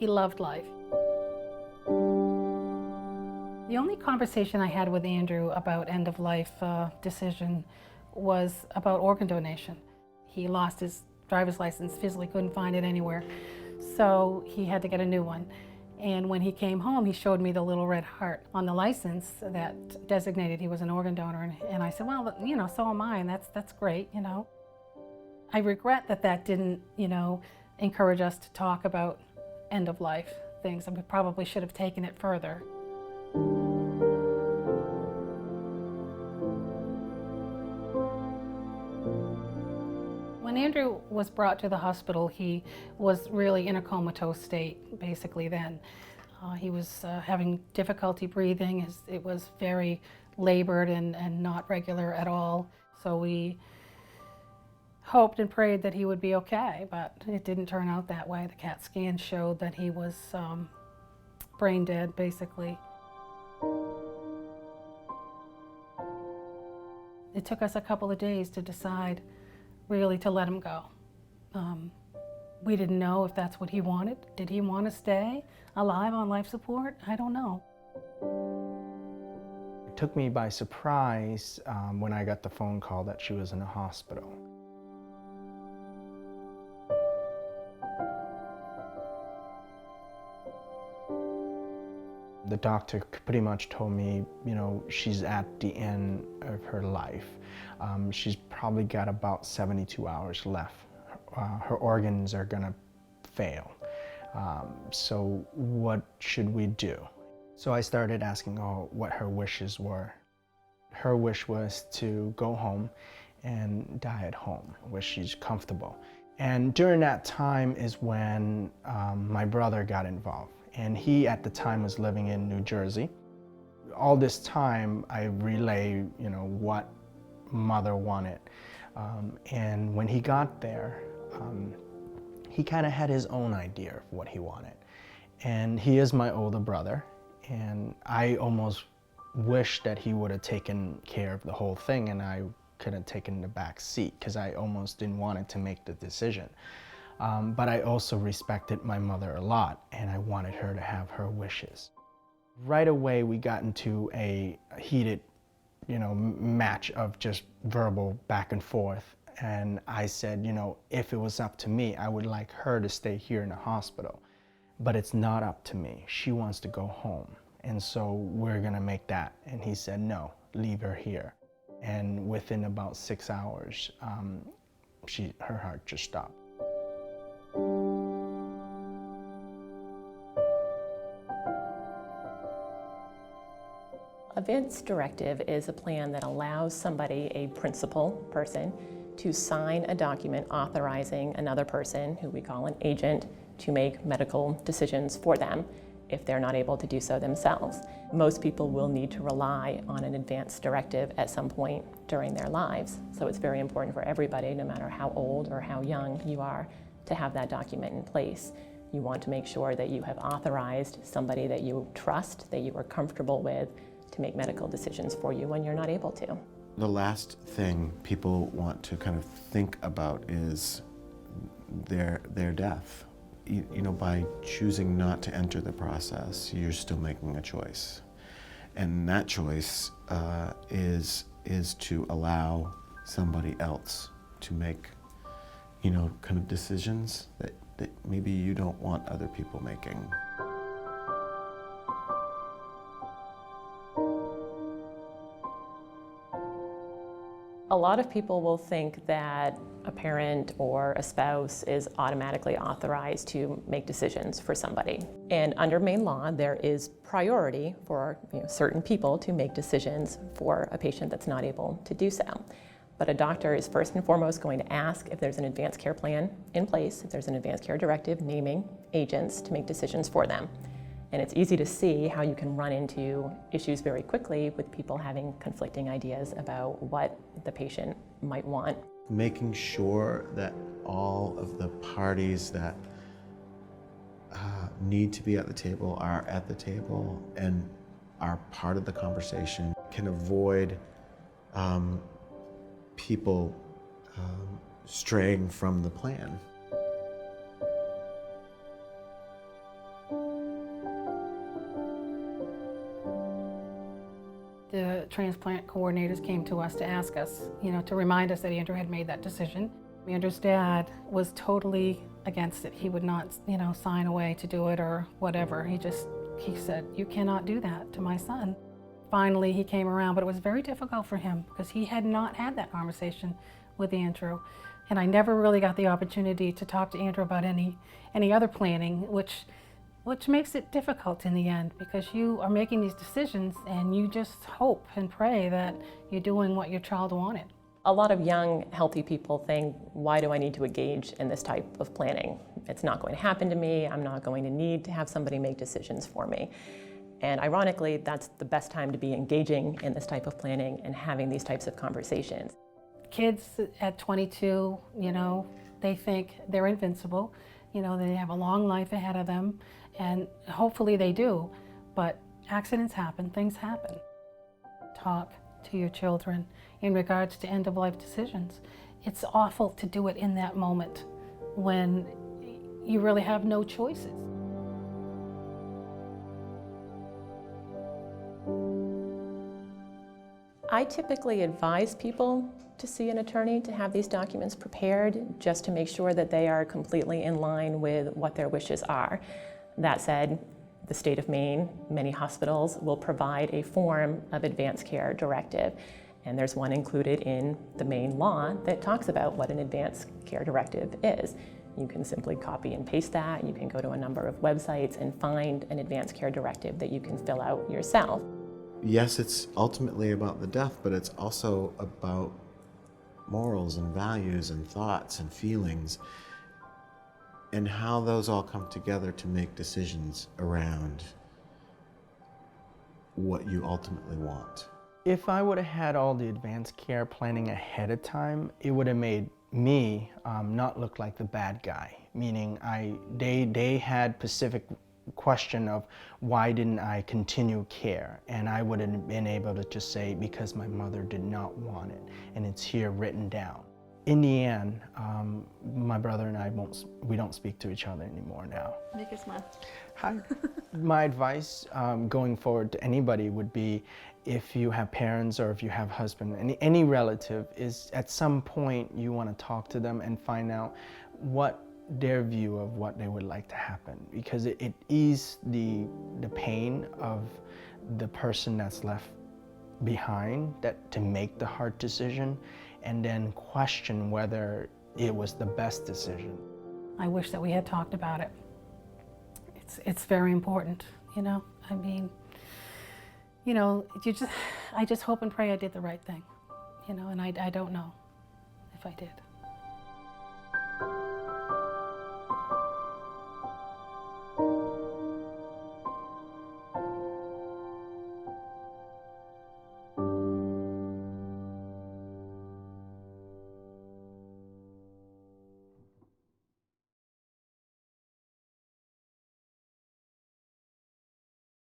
he loved life. The only conversation I had with Andrew about end-of-life decision was about organ donation. He lost his driver's license, physically couldn't find it anywhere, so he had to get a new one. And when he came home, he showed me the little red heart on the license that designated he was an organ donor. And I said, well, you know, so am I, and that's great, you know. I regret that that didn't, you know, encourage us to talk about end-of-life things, and we probably should have taken it further. When Andrew was brought to the hospital, he was really in a comatose state, basically then. He was having difficulty breathing. It was very labored and not regular at all. So we hoped and prayed that he would be okay, but it didn't turn out that way. The CAT scan showed that he was brain dead, basically. It took us a couple of days to decide really to let him go. We didn't know if that's what he wanted. Did he want to stay alive on life support? I don't know. It took me by surprise when I got the phone call that she was in a hospital. The doctor pretty much told me, you know, she's at the end of her life. She's probably got about 72 hours left. Her organs are gonna fail. So what should we do? So I started asking her what her wishes were. Her wish was to go home and die at home, where she's comfortable. And during that time is when my brother got involved. And he, at the time, was living in New Jersey. All this time, I relayed, you know, what Mother wanted. And when he got there, he kind of had his own idea of what he wanted. And he is my older brother, and I almost wish that he would have taken care of the whole thing and I could have taken the back seat, because I almost didn't want it to make the decision. But I also respected my mother a lot, and I wanted her to have her wishes. Right away, we got into a heated, you know, match of just verbal back and forth. And I said, you know, if it was up to me, I would like her to stay here in the hospital. But it's not up to me. She wants to go home. And so we're gonna make that. And he said, no, leave her here. And within about 6 hours, her heart just stopped. Advance directive is a plan that allows somebody, a principal person, to sign a document authorizing another person, who we call an agent, to make medical decisions for them if they're not able to do so themselves. Most people will need to rely on an advance directive at some point during their lives, so it's very important for everybody, no matter how old or how young you are, to have that document in place. You want to make sure that you have authorized somebody that you trust, that you are comfortable with, to make medical decisions for you when you're not able to. The last thing people want to kind of think about is their death. You know, by choosing not to enter the process, you're still making a choice. And that choice is to allow somebody else to make, you know, kind of decisions that maybe you don't want other people making. A lot of people will think that a parent or a spouse is automatically authorized to make decisions for somebody. And under Maine law, there is priority for certain people to make decisions for a patient that's not able to do so. But a doctor is first and foremost going to ask if there's an advanced care plan in place, if there's an advanced care directive naming agents to make decisions for them. And it's easy to see how you can run into issues very quickly with people having conflicting ideas about what the patient might want. Making sure that all of the parties that need to be at the table are at the table and are part of the conversation can avoid people straying from the plan. the transplant coordinators came to us to ask us, to remind us that Andrew had made that decision. Andrew's dad was totally against it. He would not, sign away to do it or whatever. He said, "You cannot do that to my son." Finally, he came around, but it was very difficult for him because he had not had that conversation with Andrew. And I never really got the opportunity to talk to Andrew about any other planning, which makes it difficult in the end because you are making these decisions and you just hope and pray that you're doing what your child wanted. A lot of young, healthy people think, why do I need to engage in this type of planning? It's not going to happen to me. I'm not going to need to have somebody make decisions for me. And ironically, that's the best time to be engaging in this type of planning and having these types of conversations. Kids at 22, they think they're invincible. They have a long life ahead of them, and hopefully they do. But accidents happen, things happen. Talk to your children in regards to end-of-life decisions. It's awful to do it in that moment when you really have no choices. I typically advise people to see an attorney to have these documents prepared just to make sure that they are completely in line with what their wishes are. That said, the state of Maine, many hospitals will provide a form of advanced care directive, and there's one included in the Maine law that talks about what an advanced care directive is. You can simply copy and paste that. You can go to a number of websites and find an advanced care directive that you can fill out yourself. Yes, it's ultimately about the death, but it's also about morals and values and thoughts and feelings and how those all come together to make decisions around what you ultimately want. If I would have had all the advanced care planning ahead of time, it would have made me not look like the bad guy. Meaning, they had specific question of why didn't I continue care, and I would have been able to just say because my mother did not want it, and it's here written down. In the end, my brother and I we don't speak to each other anymore now. Make us smile. Hi. My advice going forward to anybody would be, if you have parents or if you have husband, any relative, is at some point you want to talk to them and find out what their view of what they would like to happen, because it eases the pain of the person that's left behind to make the hard decision and then question whether it was the best decision. I wish that we had talked about it. It's very important, I mean, I just hope and pray I did the right thing, and I don't know if I did.